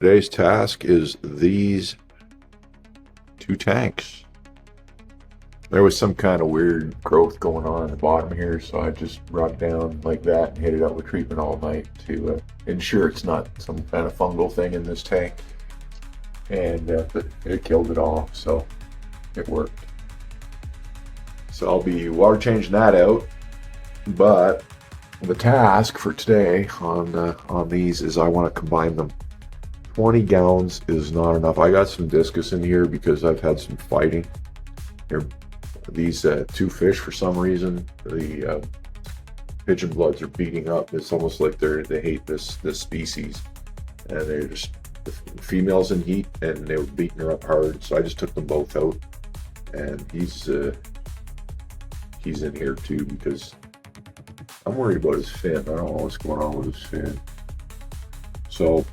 Today's task is these two tanks. There was some kind of weird growth going on at the bottom here, so I just brought it down like that and hit it up with treatment all night to ensure it's not some kind of fungal thing in this tank. And it killed it all, so it worked. So I'll be water changing that out, but the task for today on these is I want to combine them. 20 gallons is not enough. I got some discus in here because I've had some fighting. These two fish, for some reason, the pigeon bloods are beating up. It's almost like they hate this species, and they're just the females in heat, and they were beating her up hard. So I just took them both out, and he's in here too because I'm worried about his fin. I don't know what's going on with his fin. So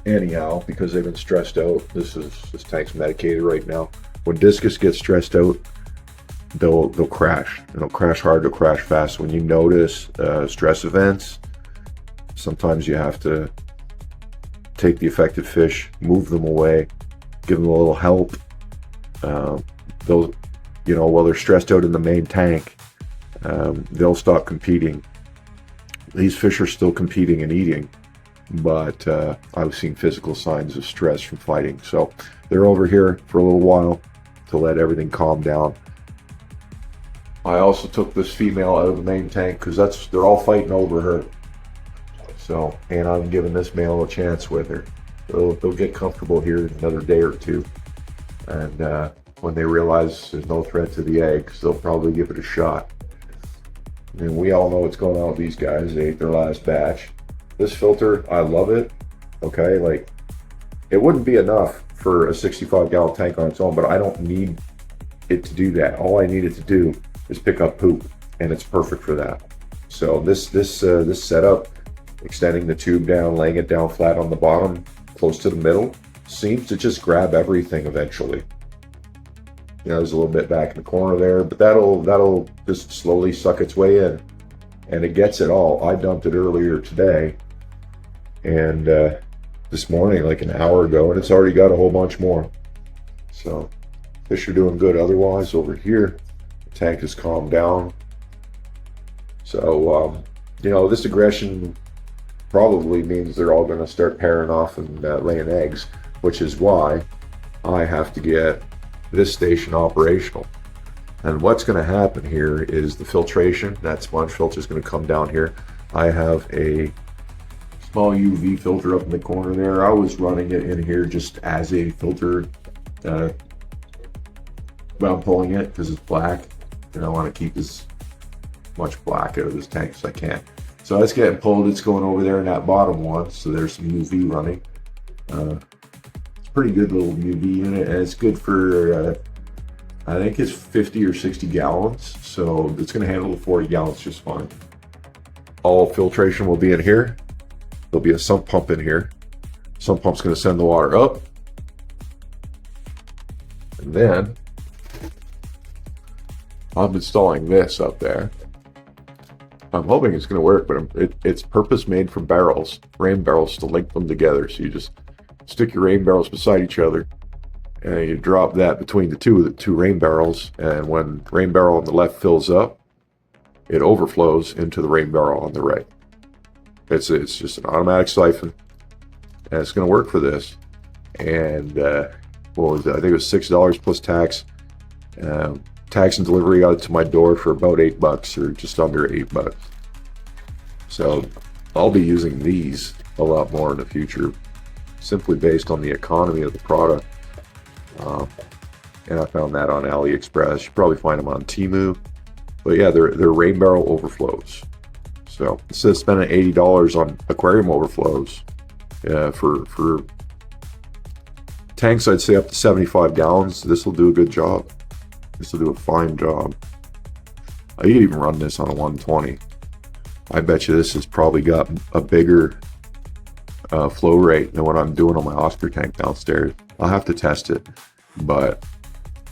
anyhow, because they've been stressed out, this tank's medicated right now. When discus gets stressed out, they'll crash. They'll crash hard, they'll crash fast. When you notice stress events, sometimes you have to take the affected fish, move them away, give them a little help. They'll, while they're stressed out in the main tank, they'll stop competing. These fish are still competing and eating, but I've seen physical signs of stress from fighting. So they're over here for a little while to let everything calm down. I also took this female out of the main tank because they're all fighting over her. So, and I'm giving this male a chance with her. They'll get comfortable here in another day or two. And when they realize there's no threat to the eggs, they'll probably give it a shot. I mean, we all know what's going on with these guys. They ate their last batch. This filter, I love it. Okay, like, it wouldn't be enough for a 65-gallon tank on its own, but I don't need it to do that. All I need it to do is pick up poop, and it's perfect for that. So this setup, extending the tube down, laying it down flat on the bottom, close to the middle, seems to just grab everything eventually. There's a little bit back in the corner there, but that'll just slowly suck its way in, and it gets it all. I dumped it earlier today, and this morning, like an hour ago, and it's already got a whole bunch more. So fish are doing good. Otherwise, over here, the tank has calmed down. So this aggression probably means they're all going to start pairing off and laying eggs, which is why I have to get this station operational. And what's going to happen here is the filtration. That sponge filter is going to come down here. I have a small UV filter up in the corner there. I was running it in here just as a filter, but I'm pulling it because it's black, and I want to keep as much black out of this tank as I can. So it's getting pulled. It's going over there in that bottom one. So there's some UV running. It's a pretty good little UV unit, and it's good for I think it's 50 or 60 gallons. So it's going to handle the 40 gallons just fine. All filtration will be in here. There'll be a sump pump in here. Sump pump's going to send the water up, and then I'm installing this up there. I'm hoping it's going to work, but it's purpose made for barrels, rain barrels, to link them together. So you just stick your rain barrels beside each other, and you drop that between the two rain barrels. And when rain barrel on the left fills up, it overflows into the rain barrel on the right. It's just an automatic siphon, and it's going to work for this. And I think it was $6 plus tax. Tax and delivery got it to my door for about $8, or just under $8. So I'll be using these a lot more in the future, simply based on the economy of the product. And I found that on AliExpress. You probably find them on Temu. But yeah, they're rain barrel overflows. So instead of spending $80 on aquarium overflows, for tanks, I'd say up to 75 gallons, this will do a good job. This will do a fine job. I could even run this on a 120. I bet you this has probably got a bigger flow rate than what I'm doing on my Oscar tank downstairs. I'll have to test it, but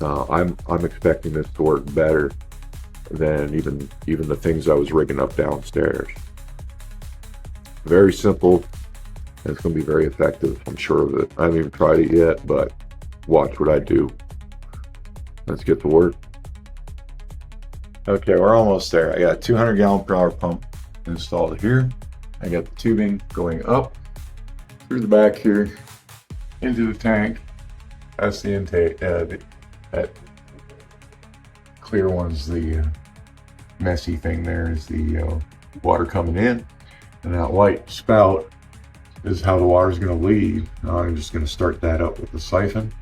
I'm expecting this to work better than even the things I was rigging up downstairs. Very simple. It's going to be very effective. I'm sure of it. I haven't even tried it yet, but watch what I do. Let's get to work. Okay, we're almost there. I got a 200 gallon per hour pump installed here. I got the tubing going up through the back here into the tank. That's the intake. That clear one's the messy thing there is the water coming in. And that white spout is how the water is going to leave. Now I'm just going to start that up with the siphon.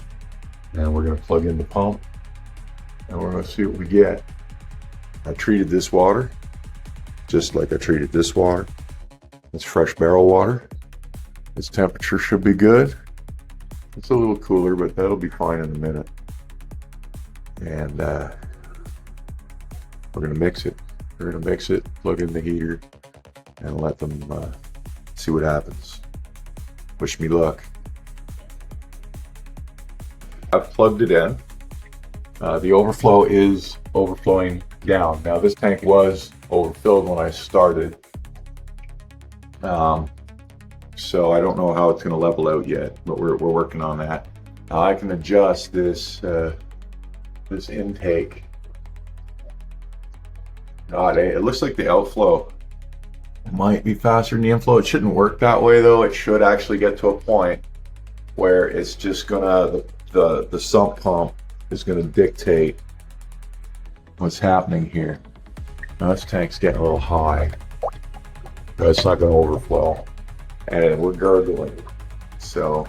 And we're going to plug in the pump. And we're going to see what we get. I treated this water just like I treated this water. It's fresh barrel water. Its temperature should be good. It's a little cooler, but that'll be fine in a minute. And we're going to mix it. We're going to mix it, plug in the heater, and let them see what happens. Wish me luck. I've plugged it in. The overflow is overflowing down. Now this tank was overfilled when I started. So I don't know how it's going to level out yet, but we're working on that. Now I can adjust this this intake. God, it looks like the outflow might be faster than the inflow. It shouldn't work that way though. It should actually get to a point where it's just gonna the sump pump is gonna dictate what's happening here. Now this tank's getting a little high, but it's not gonna overflow, and we're gurgling, so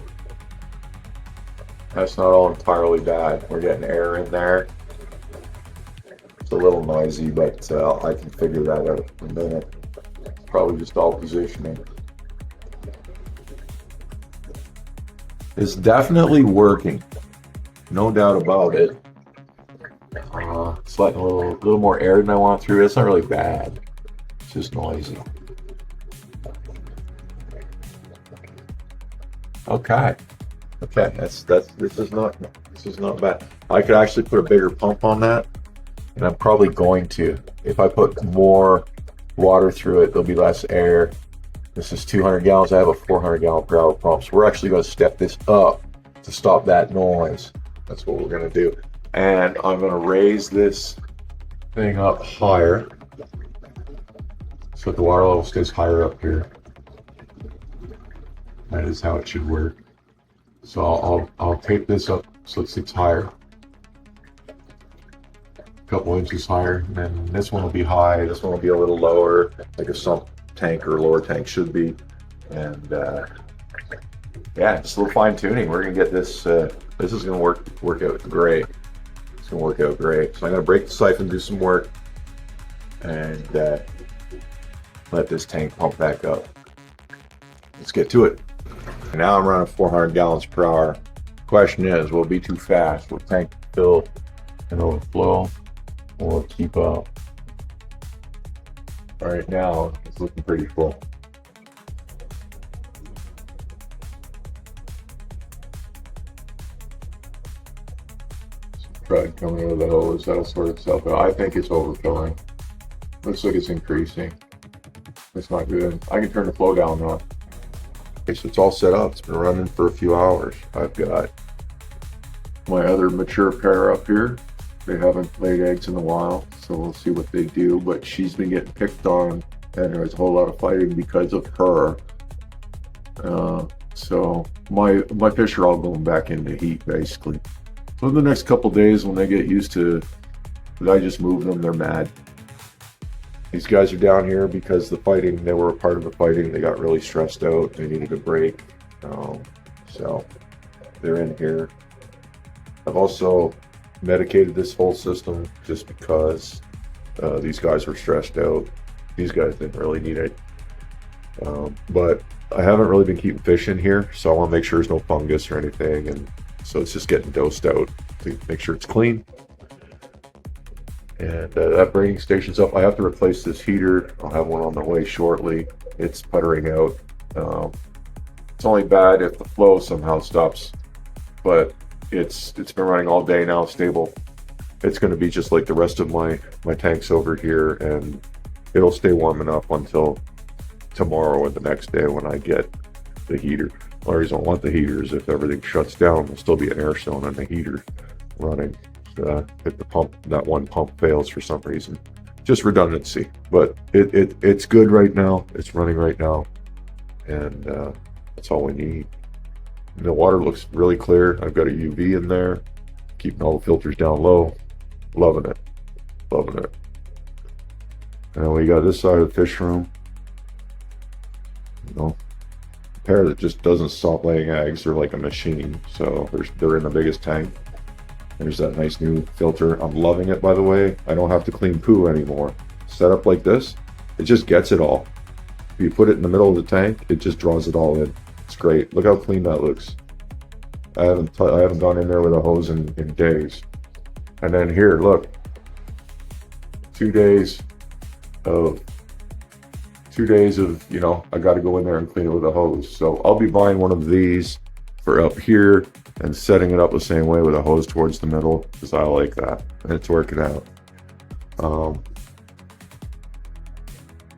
that's not all entirely bad. We're getting air in there. It's a little noisy, but I can figure that out in a minute. It's probably just all positioning. It's definitely working, no doubt about it. It's letting a little more air than I want through. It's not really bad. It's just noisy. Okay. This is not bad. I could actually put a bigger pump on that, and I'm probably going to. If I put more water through it, there'll be less air. This is 200 gallons. I have a 400 gallon per hour pump, so we're actually going to step this up to stop that noise. That's what we're going to do. And I'm going to raise this thing up higher so that the water level stays higher up here. That is how it should work. So I'll tape this up so it sits higher, a couple inches higher, and then this one will be high. This one will be a little lower, like a sump tank or lower tank should be. And yeah, just a little fine tuning. We're gonna get this. This is gonna work out great. It's gonna work out great. So I'm gonna break the siphon, do some work, and let this tank pump back up. Let's get to it. Now I'm running 400 gallons per hour. Question is, will it be too fast? Will the tank fill and overflow, or will it keep up? Right now, it's looking pretty full. Some crud coming out of the hose, that'll sort itself out. I think it's overfilling. Looks like it's increasing. That's not good. I can turn the flow down now. Okay, so it's all set up. It's been running for a few hours. I've got my other mature pair up here. They haven't laid eggs in a while, so we'll see what they do. But she's been getting picked on, and there's a whole lot of fighting because of her. So my fish are all going back into heat, basically. So in the next couple days, when they get used to that I just moved them, they're mad. These guys are down here because the fighting, they were a part of the fighting. They got really stressed out. They needed a break. So they're in here. I've also medicated this whole system just because these guys were stressed out. These guys didn't really need it. But I haven't really been keeping fish in here, so I want to make sure there's no fungus or anything. And so it's just getting dosed out to make sure it's clean. And that breeding station's up. I have to replace this heater. I'll have one on the way shortly. It's puttering out. It's only bad if the flow somehow stops, but it's been running all day now, stable. It's going to be just like the rest of my tanks over here, and it'll stay warm enough until tomorrow or the next day when I get the heater. The only reason I want the heater is if everything shuts down, there'll still be an air zone on the heater running. If the pump, that one pump fails for some reason. Just redundancy. But it's good right now. It's running right now. And that's all we need. And the water looks really clear. I've got a UV in there, keeping all the filters down low. Loving it. Loving it. And we got this side of the fish room. You know, a pair that just doesn't stop laying eggs. They're like a machine. So they're in the biggest tank. There's that nice new filter. I'm loving it, by the way. I don't have to clean poo anymore. Set up like this, it just gets it all. If you put it in the middle of the tank, it just draws it all in. It's great. Look how clean that looks. I haven't gone in there with a hose in days. And then here, look. 2 days of, you know, I got to go in there and clean it with a hose. So I'll be buying one of these for up here and setting it up the same way with a hose towards the middle, because I like that. And it's working out.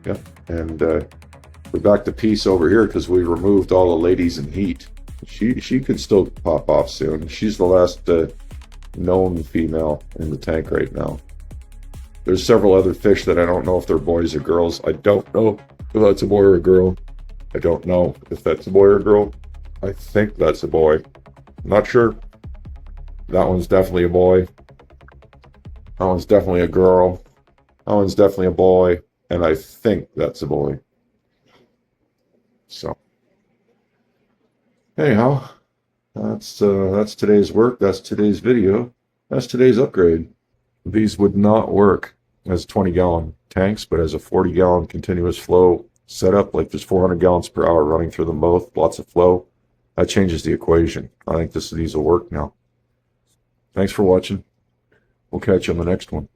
Yeah, and we're back to peace over here because we removed all the ladies in heat. She could still pop off soon. She's the last known female in the tank right now. There's several other fish that I don't know if they're boys or girls. I don't know if that's a boy or a girl. I don't know if that's a boy or a girl. I think that's a boy. I'm not sure. That one's definitely a boy. That one's definitely a girl. That one's definitely a boy. And I think that's a boy. So, anyhow, that's today's work. That's today's video. That's today's upgrade. These would not work as 20-gallon tanks, but as a 40-gallon continuous flow setup, like there's 400 gallons per hour running through them both, lots of flow. That changes the equation. I think these will work now. Thanks for watching. We'll catch you on the next one.